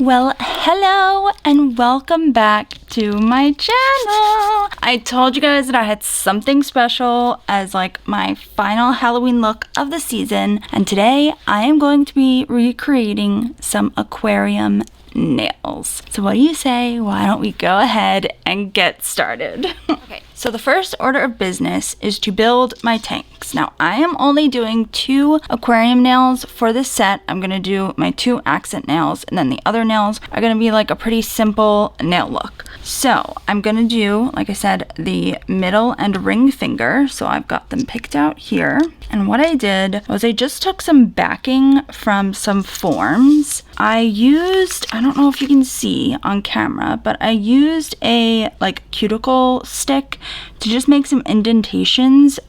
Well, hello and welcome back to my channel. I told you guys that I had something special as like my final Halloween look of the season, and today I am going to be recreating some aquarium nails. So what do you say? Why don't we go ahead and get started? Okay, so the first order of business is to build my tanks. Now I am only doing 2 aquarium nails for this set. I'm gonna do my 2 accent nails, and then the other nails are gonna be like a pretty simple nail look. So I'm gonna do, like I said, the middle and ring finger. So I've got them picked out here. And what I did was I just took some backing from some forms. I used, I don't know if you can see on camera, but I used a like cuticle stick to just make some indentations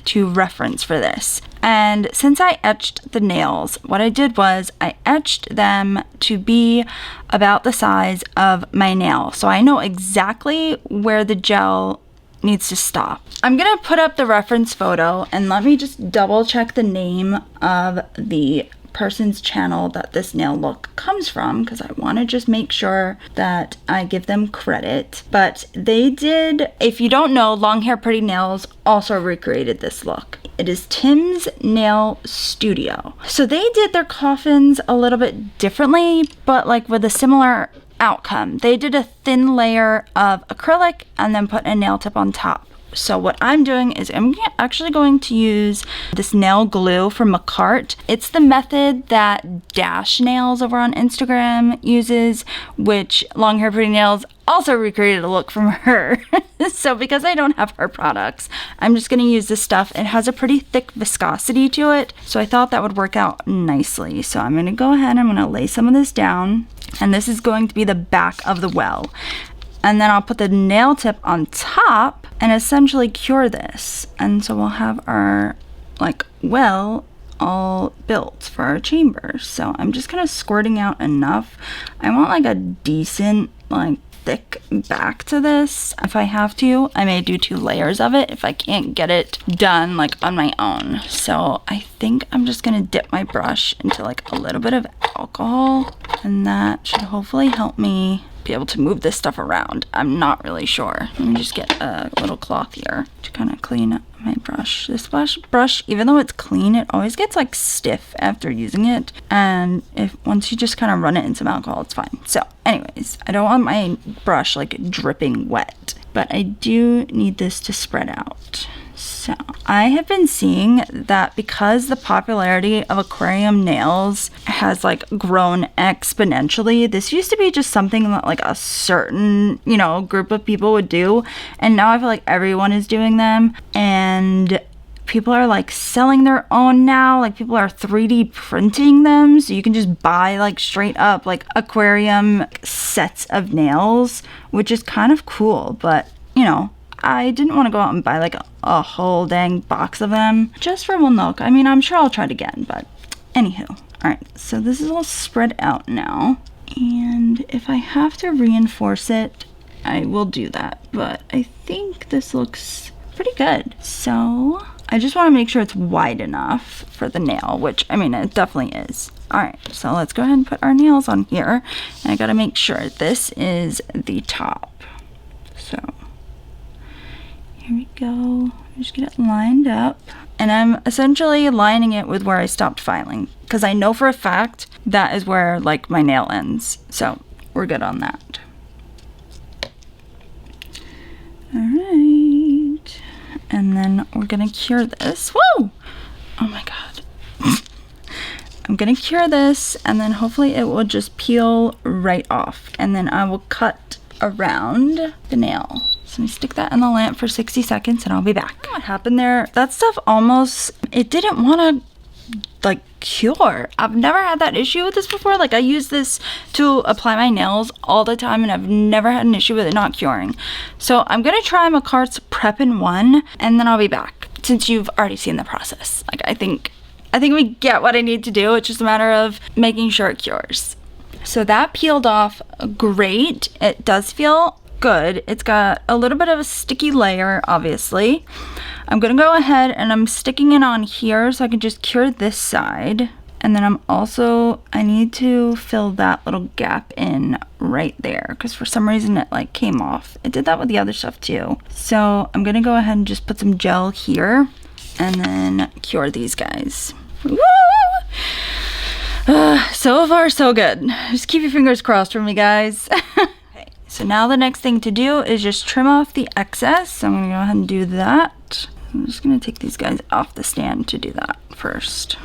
to reference for this. And since I etched the nails, what I did was I etched them to be about the size of my nail. So I know exactly where the gel needs to stop. I'm gonna put up the reference photo, and let me just double check the name of the person's channel that this nail look comes from, because I want to just make sure that I give them credit. But they did, if you don't know, Long Hair Pretty Nails also recreated this look. It is Tim's Nail Studio. So they did their coffins a little bit differently, but like with a similar outcome. They did a thin layer of acrylic and then put a nail tip on top. So what I'm doing is I'm actually going to use this nail glue from Macart. It's the method that Dash Nails over on Instagram uses, which Long Hair Pretty Nails also recreated a look from her. So because I don't have her products, I'm just going to use this stuff. It has a pretty thick viscosity to it, so I thought that would work out nicely. So I'm going to go ahead and I'm going to lay some of this down, and this is going to be the back of the well. And then I'll put the nail tip on top and essentially cure this. And so we'll have our like well all built for our chambers. So I'm just kind of squirting out enough. I want like a decent like thick back to this. If I have to, I may do 2 layers of it if I can't get it done like on my own. So I think I'm just gonna dip my brush into like a little bit of alcohol, and that should hopefully help me be able to move this stuff around. I'm not really sure. Let me just get a little cloth here to kind of clean up my brush. This brush, even though it's clean, it always gets like stiff after using it, and once you just kind of run it in some alcohol, it's fine. So anyways, I don't want my brush like dripping wet, but I do need this to spread out. So I have been seeing that because the popularity of aquarium nails has like grown exponentially, this used to be just something that like a certain, you know, group of people would do, and now I feel like everyone is doing them, and people are like selling their own now. Like people are 3D printing them, so you can just buy like straight up like aquarium sets of nails, which is kind of cool. But you know, I didn't want to go out and buy like a whole dang box of them just for one look. I mean, I'm sure I'll try it again, but anywho. Alright, so this is all spread out now, and if I have to reinforce it, I will do that, but I think this looks pretty good. So I just want to make sure it's wide enough for the nail, which I mean, it definitely is. Alright, so let's go ahead and put our nails on here, and I gotta make sure this is the top. So here we go. Just get it lined up. And I'm essentially lining it with where I stopped filing, because I know for a fact that is where like my nail ends. So we're good on that. Alright. And then we're gonna cure this. Whoa! Oh my god. I'm gonna cure this, and then hopefully it will just peel right off. And then I will cut around the nail. So let me stick that in the lamp for 60 seconds and I'll be back. What happened there? That stuff almost, it didn't want to like cure. I've never had that issue with this before. Like I use this to apply my nails all the time, and I've never had an issue with it not curing. So I'm gonna try Macart's Prep in 1, and then I'll be back, since you've already seen the process. Like I think we get what I need to do. It's just a matter of making sure it cures. So that peeled off great. It does feel good. It's got a little bit of a sticky layer, obviously. I'm gonna go ahead and I'm sticking it on here so I can just cure this side. And then I need to fill that little gap in right there because for some reason it like came off. It did that with the other stuff too. So I'm gonna go ahead and just put some gel here and then cure these guys. Woo! So far so good. Just keep your fingers crossed for me, guys. Okay, so now the next thing to do is just trim off the excess. So I'm gonna go ahead and do that. I'm just gonna take these guys off the stand to do that first.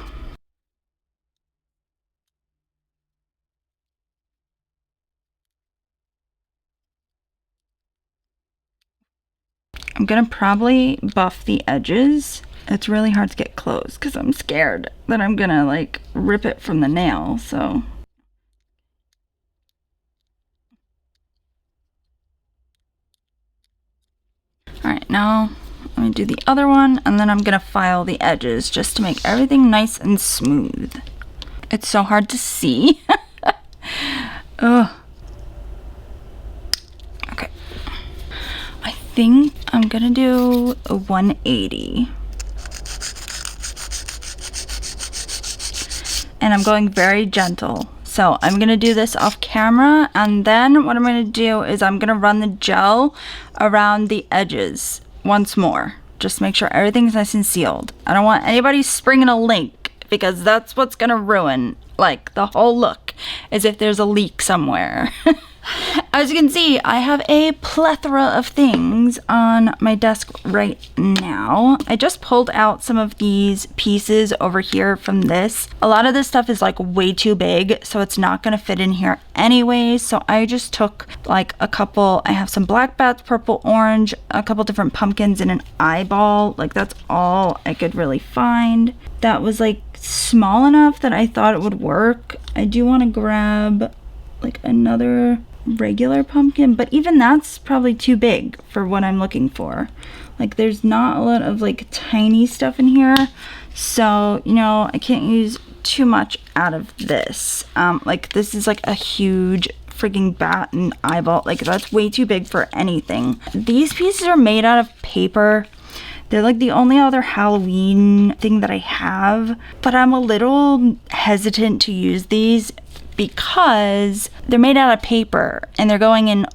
I'm gonna probably buff the edges. It's really hard to get close because I'm scared that I'm gonna like rip it from the nail, so. All right, now let me do the other one and then I'm gonna file the edges just to make everything nice and smooth. It's so hard to see. Ugh. Okay. I think I'm gonna do a 180. And I'm going very gentle. So I'm gonna do this off camera, and then what I'm gonna do is I'm gonna run the gel around the edges once more. Just make sure everything's nice and sealed. I don't want anybody springing a leak because that's what's gonna ruin like the whole look, is if there's a leak somewhere. As you can see, I have a plethora of things on my desk right now. I just pulled out some of these pieces over here from this. A lot of this stuff is like way too big, so it's not gonna fit in here anyways. So I just took like a couple, I have some black bats, purple, orange, a couple different pumpkins and an eyeball. Like that's all I could really find. That was like small enough that I thought it would work. I do wanna grab like another regular pumpkin, but even that's probably too big for what I'm looking for. Like there's not a lot of like tiny stuff in here, so you know I can't use too much out of this. Like this is like a huge freaking bat and eyeball, like that's way too big for anything. These pieces are made out of paper. They're like the only other Halloween thing that I have, but I'm a little hesitant to use these because they're made out of paper and they're going in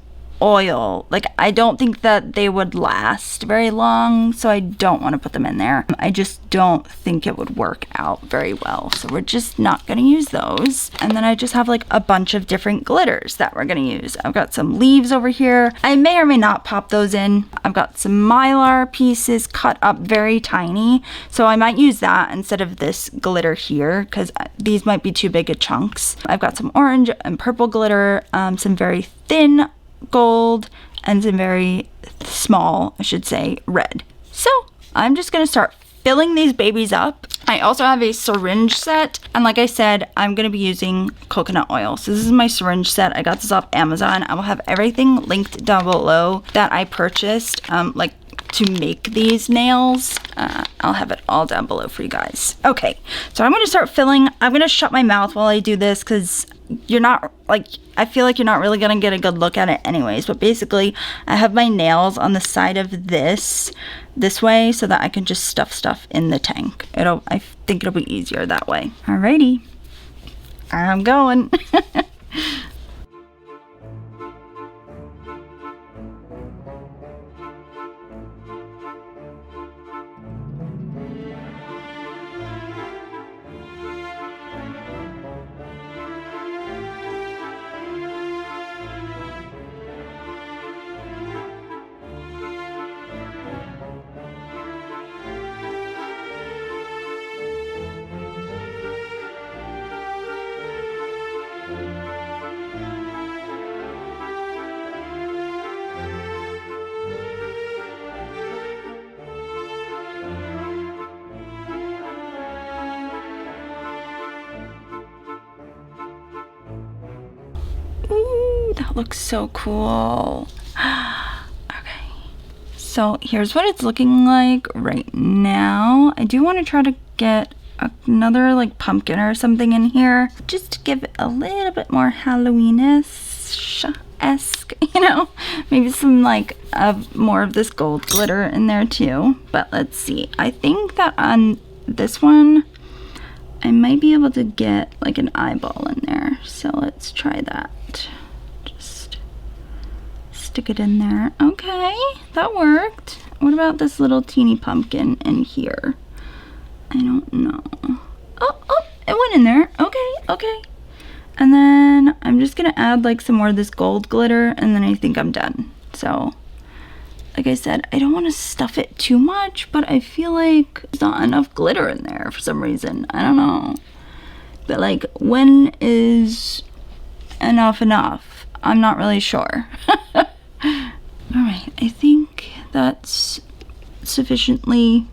oil. Like I don't think that they would last very long, so I don't want to put them in there. I just don't think it would work out very well, so we're just not going to use those. And then I just have like a bunch of different glitters that we're going to use. I've got some leaves over here. I may or may not pop those in. I've got some mylar pieces cut up very tiny, so I might use that instead of this glitter here because these might be too big of chunks. I've got some orange and purple glitter, some very thin gold, and some very small, I should say, red. So I'm just gonna start filling these babies up. I also have a syringe set, and like I said, I'm gonna be using coconut oil. So this is my syringe set. I got this off Amazon. I will have everything linked down below that I purchased, like to make these nails. I'll have it all down below for you guys. Okay, so I'm gonna start filling. I'm gonna shut my mouth while I do this because you're not like, I feel like you're not really gonna get a good look at it anyways. But basically I have my nails on the side of this way so that I can just stuff stuff in the tank. I think it'll be easier that way. Alrighty, I'm going. Ooh, that looks so cool. Okay, so here's what it's looking like right now. I do want to try to get another like pumpkin or something in here just to give it a little bit more Halloween-esque, you know, maybe some like more of this gold glitter in there too. But let's see, I think that on this one I might be able to get like an eyeball in there. So let's try that. Just stick it in there. Okay, that worked. What about this little teeny pumpkin in here? I don't know. Oh, it went in there. Okay. And then I'm just gonna add like some more of this gold glitter, and then I think I'm done. So, like I said, I don't want to stuff it too much, but I feel like there's not enough glitter in there for some reason. I don't know. But like, when is enough? I'm not really sure. Alright, I think that's sufficiently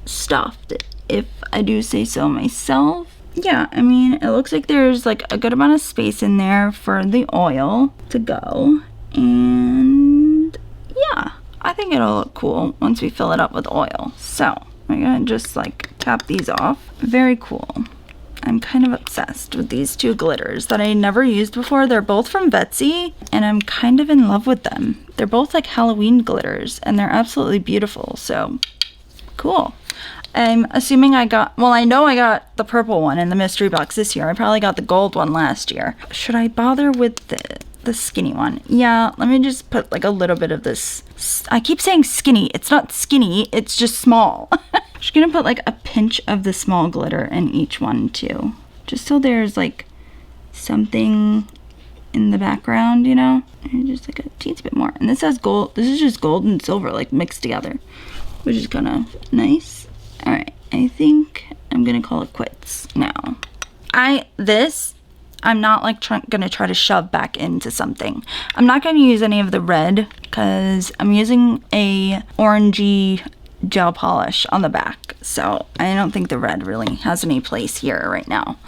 stuffed, if I do say so myself. Yeah, I mean, it looks like there's like a good amount of space in there for the oil to go. And yeah, I think it'll look cool once we fill it up with oil. So I'm gonna just like tap these off. Very cool. I'm kind of obsessed with these two glitters that I never used before. They're both from Betsy, and I'm kind of in love with them. They're both like Halloween glitters, and they're absolutely beautiful. So cool. I'm assuming I know I got the purple one in the mystery box this year. I probably got the gold one last year. Should I bother with the skinny one? Yeah, let me just put like a little bit of this. I keep saying skinny. It's not skinny, it's just small. I'm just gonna put like a pinch of the small glitter in each one too. Just so there's like something in the background, you know? And just like a teensy bit more. And this has gold. This is just gold and silver like mixed together, which is kind of nice. All right, I think I'm gonna call it quits now. I'm not like gonna try to shove back into something. I'm not gonna use any of the red because I'm using a orangey gel polish on the back. So I don't think the red really has any place here right now.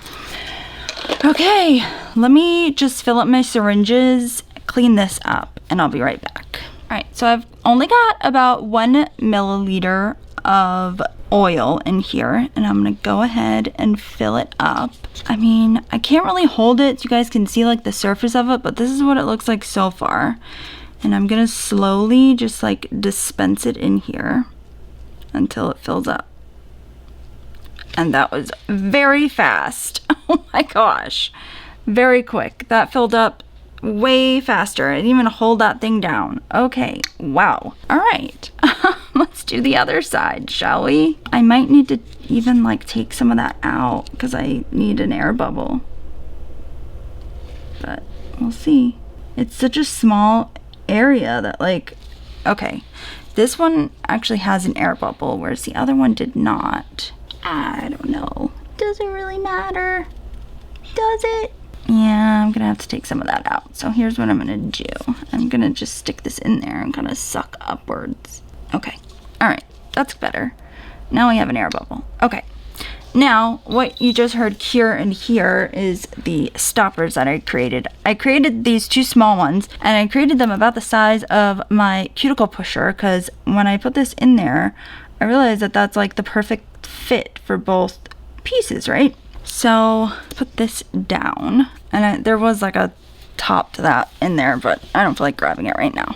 Okay, let me just fill up my syringes, clean this up, and I'll be right back. All right, so I've only got about 1 milliliter of oil in here, and I'm gonna go ahead and fill it up. I mean, I can't really hold it so you guys can see like the surface of it, but this is what it looks like so far. And I'm gonna slowly just like dispense it in here until it fills up. And that was very fast. Oh my gosh, very quick. That filled up way faster. I didn't even hold that thing down. Okay, wow. All right, let's do the other side, shall we? I might need to even like take some of that out because I need an air bubble. But we'll see. It's such a small area that like, okay, this one actually has an air bubble, whereas the other one did not. I don't know. Does it really matter? Does it? Yeah, I'm gonna have to take some of that out. So here's what I'm gonna do. I'm gonna just stick this in there and kind of suck upwards. Okay, all right, that's better. Now we have an air bubble. Okay, now what you just heard here and here is the stoppers that I created. I created these 2 small ones, and I created them about the size of my cuticle pusher because when I put this in there, I realized that that's like the perfect fit for both pieces, right? So put this down, and there was like a top to that in there, but I don't feel like grabbing it right now.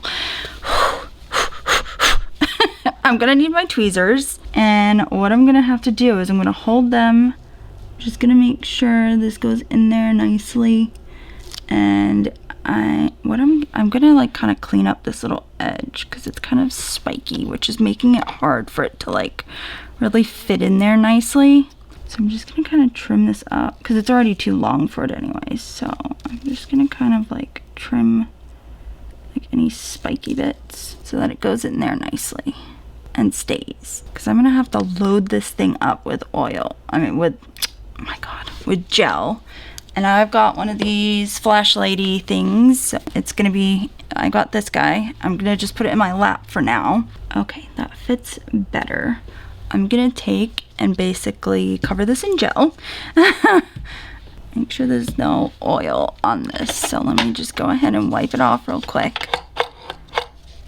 I'm gonna need my tweezers, and what I'm gonna have to do is I'm gonna hold them. I'm just gonna make sure this goes in there nicely, and I'm gonna like kind of clean up this little edge because it's kind of spiky, which is making it hard for it to like really fit in there nicely. So I'm just gonna kind of trim this up because it's already too long for it anyways. So I'm just gonna kind of like trim like any spiky bits so that it goes in there nicely and stays. Because I'm gonna have to load this thing up with oil. I mean with, oh my god, with gel. And I've got one of these flashlighty things. It's gonna be, I got this guy. I'm gonna just put it in my lap for now. Okay, that fits better. I'm gonna take and basically cover this in gel. Make sure there's no oil on this. So let me just go ahead and wipe it off real quick.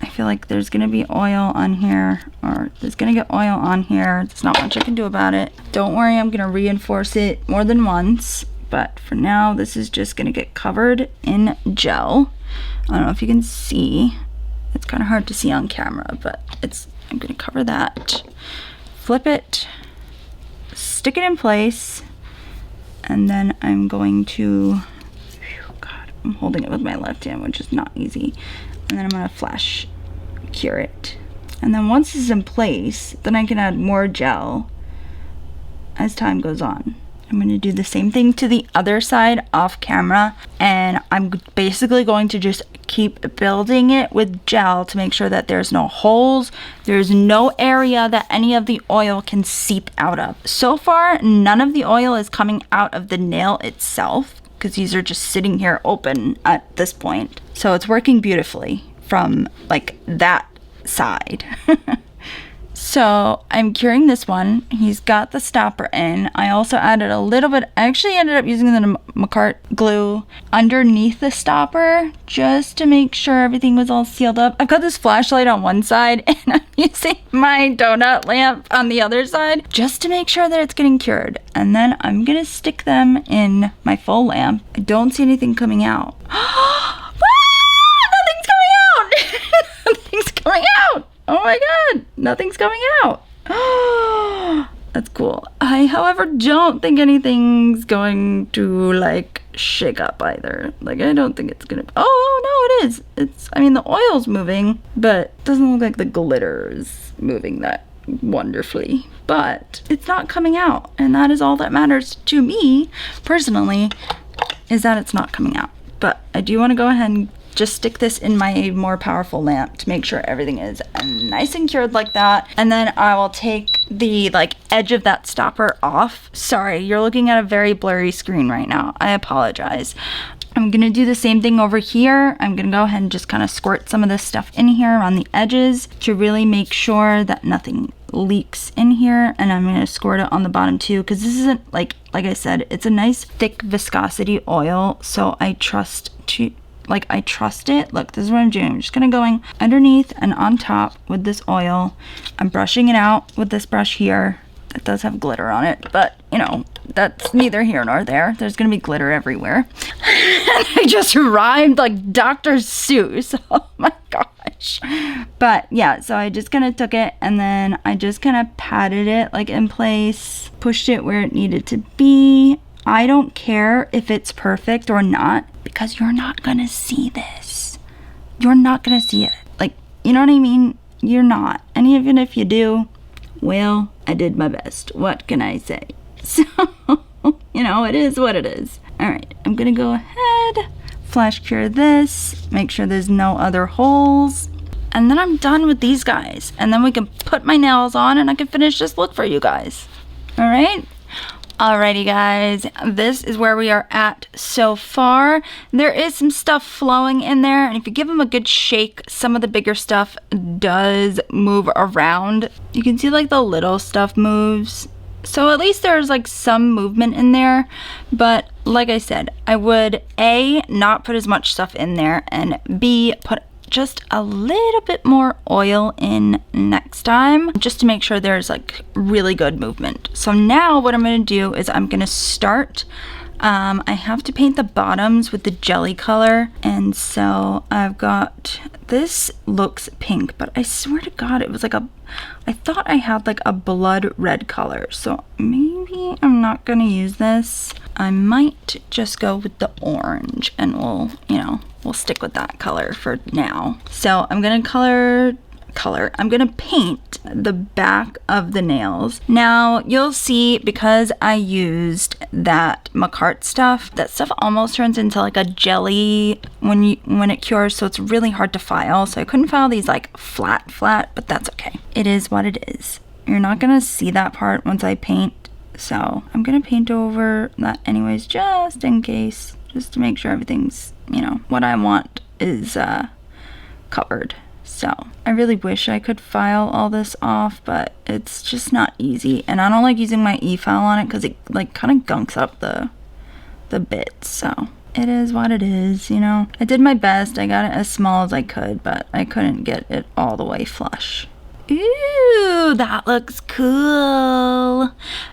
I feel like there's gonna be oil on here, or there's gonna get oil on here. There's not much I can do about it. Don't worry, I'm gonna reinforce it more than once, but for now, this is just gonna get covered in gel. I don't know if you can see. It's kind of hard to see on camera, but I'm gonna cover that. Flip it, stick it in place, And then I'm going to, God, I'm holding it with my left hand, which is not easy. And then I'm gonna flash cure it. And then once this is in place, then I can add more gel as time goes on. I'm going to do the same thing to the other side off camera, and I'm basically going to just keep building it with gel to make sure that there's no holes, there's no area that any of the oil can seep out of. So far, none of the oil is coming out of the nail itself because these are just sitting here open at this point. So it's working beautifully from like that side. So I'm curing this one. He's got the stopper in. I also added a little bit, I actually ended up using the McCart glue underneath the stopper just to make sure everything was all sealed up. I've got this flashlight on one side and I'm using my donut lamp on the other side just to make sure that it's getting cured. And then I'm gonna stick them in my full lamp. I don't see anything coming out. Ah, nothing's coming out! Nothing's coming out! Oh my god, nothing's coming out. That's cool. I, however, don't think anything's going to like shake up either. Like, I don't think it's gonna, oh no, it is. It's, I mean, the oil's moving, but it doesn't look like the glitter is moving that wonderfully. But it's not coming out, and that is all that matters to me, personally, is that it's not coming out. But I do want to go ahead and just stick this in my more powerful lamp to make sure everything is nice and cured like that. And then I will take the like edge of that stopper off. Sorry, you're looking at a very blurry screen right now. I apologize. I'm gonna do the same thing over here. I'm gonna go ahead and just kind of squirt some of this stuff in here on the edges to really make sure that nothing leaks in here. And I'm gonna squirt it on the bottom too, because this isn't like I said, it's a nice thick viscosity oil, so I trust it. Look, this is what I'm doing. I'm just gonna going underneath and on top with this oil. I'm brushing it out with this brush here. It does have glitter on it, but you know, that's neither here nor there. There's gonna be glitter everywhere. I just rhymed like Dr. Seuss. Oh my gosh. But yeah, so I just kind of took it and then I just kind of patted it like in place, pushed it where it needed to be. I don't care if it's perfect or not, because you're not gonna see this. You're not gonna see it. Like, you know what I mean? You're not. And even if you do, well, I did my best. What can I say? So, you know, it is what it is. All right, I'm gonna go ahead, flash cure this, make sure there's no other holes. And then I'm done with these guys. And then we can put my nails on and I can finish this look for you guys. All right? Alrighty guys, this is where we are at so far. There is some stuff flowing in there, and if you give them a good shake, some of the bigger stuff does move around. You can see like the little stuff moves. So at least there's like some movement in there, but like I said, I would A, not put as much stuff in there, and B, put just a little bit more oil in next time, just to make sure there's like really good movement. So now what I'm going to do is I'm going to start, I have to paint the bottoms with the jelly color, and so I've got, this looks pink, but I swear to God it was like I thought I had like a blood red color, so maybe I'm not going to use this. I might just go with the orange and we'll, you know, we'll stick with that color for now. So I'm gonna I'm gonna paint the back of the nails. Now you'll see, because I used that McCart stuff, that stuff almost turns into like a jelly when it cures, so it's really hard to file. So I couldn't file these like flat, but that's okay. It is what it is. You're not gonna see that part once I paint. So I'm gonna paint over that anyways, just in case, just to make sure everything's, you know, what I want is covered. So I really wish I could file all this off, but it's just not easy. And I don't like using my e-file on it because it like kind of gunks up the bits. So it is what it is, you know. I did my best. I got it as small as I could, but I couldn't get it all the way flush. Ooh, that looks cool.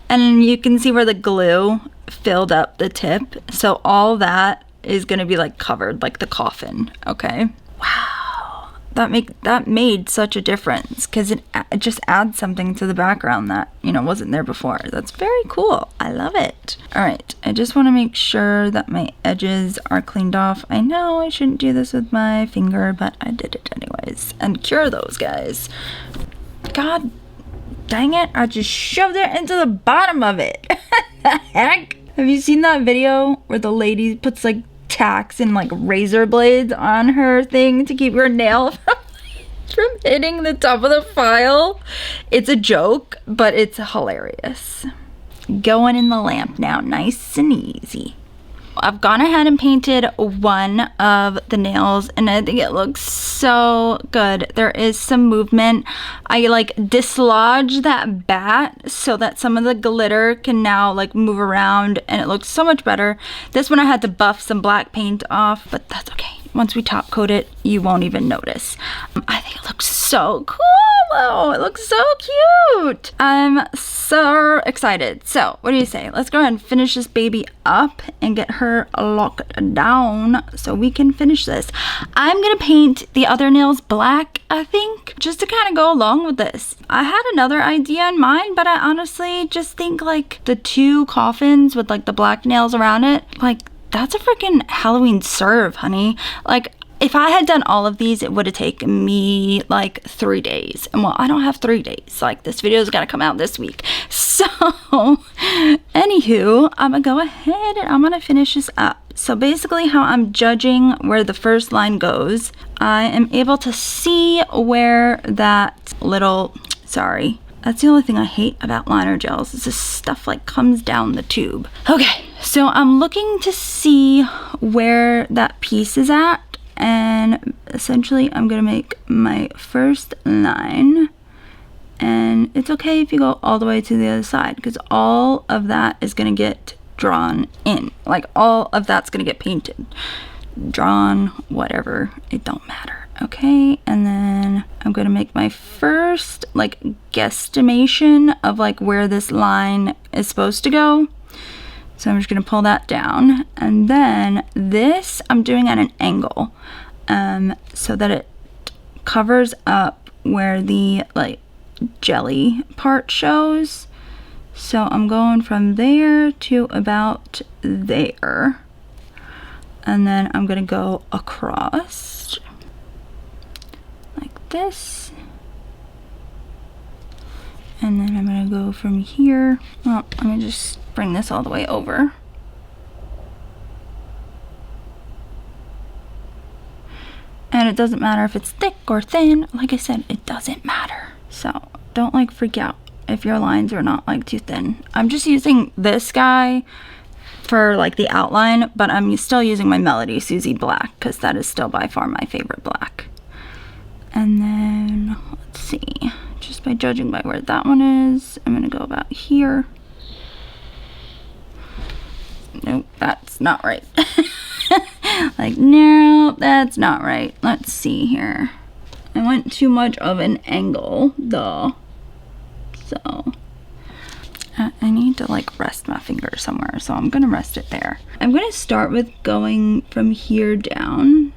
And you can see where the glue filled up the tip. So all that is gonna be like covered like the coffin, okay? Wow, that made such a difference because it just adds something to the background that, you know, wasn't there before. That's very cool. I love it. All right, I just want to make sure that my edges are cleaned off. I know I shouldn't do this with my finger, but I did it anyways. And cure those guys. God dang it, I just shoved it into the bottom of it. The heck? Have you seen that video where the lady puts like tacks and like razor blades on her thing to keep her nail from hitting the top of the file? It's a joke, but it's hilarious. Going in the lamp now, nice and easy. I've gone ahead and painted one of the nails and I think it looks so good. There is some movement. I like dislodged that bat so that some of the glitter can now like move around and it looks so much better. This one I had to buff some black paint off, but that's okay. Once we top coat it, you won't even notice. I think it looks so cool though. It looks so cute. I'm so excited. So what do you say? Let's go ahead and finish this baby up and get her locked down so we can finish this. I'm gonna paint the other nails black, I think, just to kind of go along with this. I had another idea in mind, but I honestly just think like the two coffins with like the black nails around it, like that's a freaking Halloween serve, honey. Like, if I had done all of these, it would have taken me like 3 days. And well, I don't have 3 days. Like, this video is gonna come out this week. So, anywho, I'm gonna go ahead and I'm gonna finish this up. So basically how I'm judging where the first line goes, I am able to see where that little, sorry, that's the only thing I hate about liner gels is this stuff like comes down the tube. Okay, so I'm looking to see where that piece is at, and essentially I'm gonna make my first line, and it's okay if you go all the way to the other side because all of that is gonna get drawn in. Like all of that's gonna get painted, drawn, whatever, it don't matter. Okay, and then I'm gonna make my first like guesstimation of like where this line is supposed to go. So I'm just gonna pull that down, and then this I'm doing at an angle so that it covers up where the like jelly part shows. So I'm going from there to about there, and then I'm gonna go across like this, and then I'm gonna go from here. Well, let me just bring this all the way over. And it doesn't matter if it's thick or thin. Like I said, it doesn't matter. So don't like freak out if your lines are not like too thin. I'm just using this guy for like the outline, but I'm still using my Melody Susie black because that is still by far my favorite black. And then let's see, just by judging by where that one is, I'm gonna go about here. Nope, that's not right. Like, no, that's not right. Let's see here. I went too much of an angle, though. So, I need to like rest my finger somewhere, so I'm gonna rest it there. I'm gonna start with going from here down.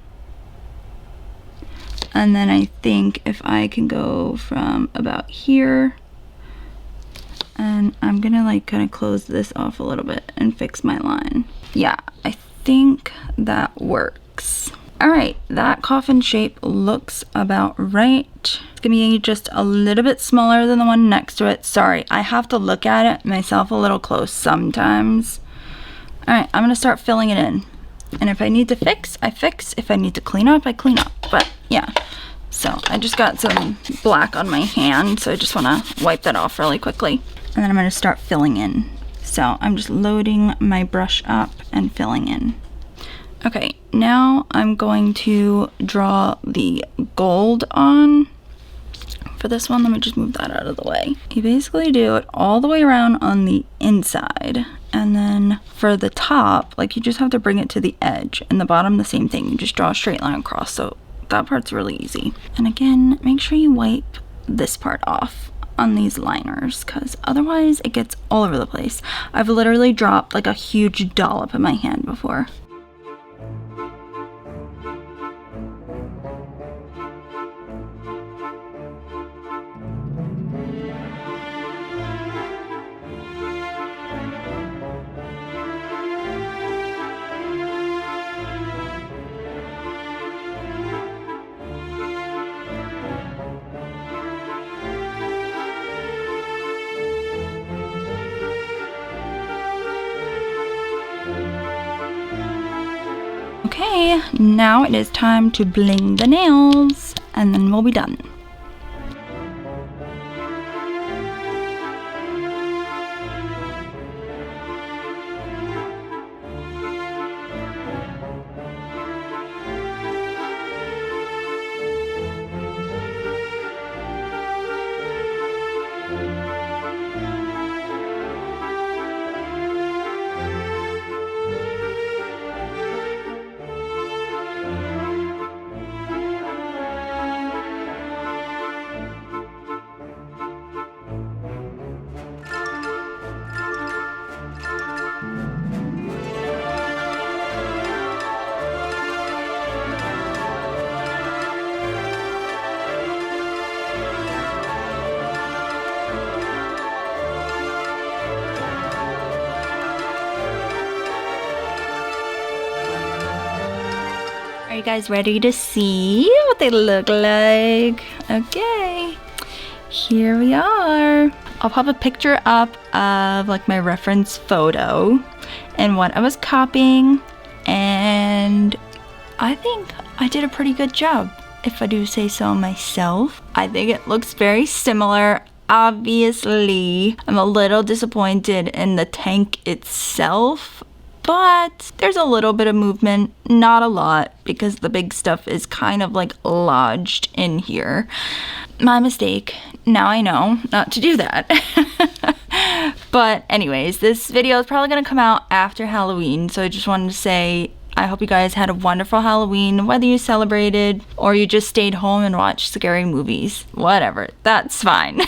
And then I think if I can go from about here, and I'm gonna like kind of close this off a little bit and fix my line. Yeah, I think that works. All right, that coffin shape looks about right. It's gonna be just a little bit smaller than the one next to it. Sorry, I have to look at it myself a little close sometimes. All right, I'm gonna start filling it in. And if I need to fix, I fix. If I need to clean up, I clean up. But yeah, so I just got some black on my hand, so I just wanna wipe that off really quickly. And then I'm gonna start filling in. So I'm just loading my brush up and filling in. Okay, now I'm going to draw the gold on. For this one, let me just move that out of the way. You basically do it all the way around on the inside. And then for the top, like you just have to bring it to the edge. And the bottom, the same thing. You just draw a straight line across. So that part's really easy. And again, make sure you wipe this part off on these liners, because otherwise it gets all over the place. I've literally dropped like a huge dollop in my hand before. Now it is time to bling the nails, and then we'll be done. Are you guys ready to see what they look like? Okay, here we are. I'll pop a picture up of like my reference photo and what I was copying, and I think I did a pretty good job, if I do say so myself. I think it looks very similar. Obviously, I'm a little disappointed in the tank itself, but there's a little bit of movement, not a lot, because the big stuff is kind of like lodged in here. My mistake. Now I know not to do that. But anyways, this video is probably gonna come out after Halloween, so I just wanted to say I hope you guys had a wonderful Halloween, whether you celebrated or you just stayed home and watched scary movies. Whatever, that's fine.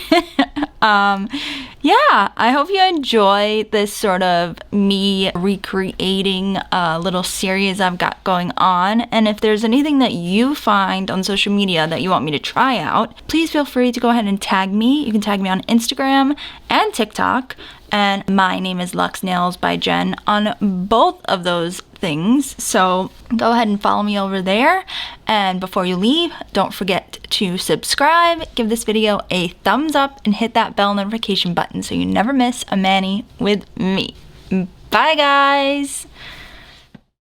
Yeah, I hope you enjoy this sort of me recreating a little series I've got going on. And if there's anything that you find on social media that you want me to try out, please feel free to go ahead and tag me. You can tag me on Instagram and TikTok. And my name is Luxe Nails by Jen on both of those things. So go ahead and follow me over there. And before you leave, don't forget to subscribe, give this video a thumbs up, and hit that bell notification button so you never miss a mani with me. Bye, guys.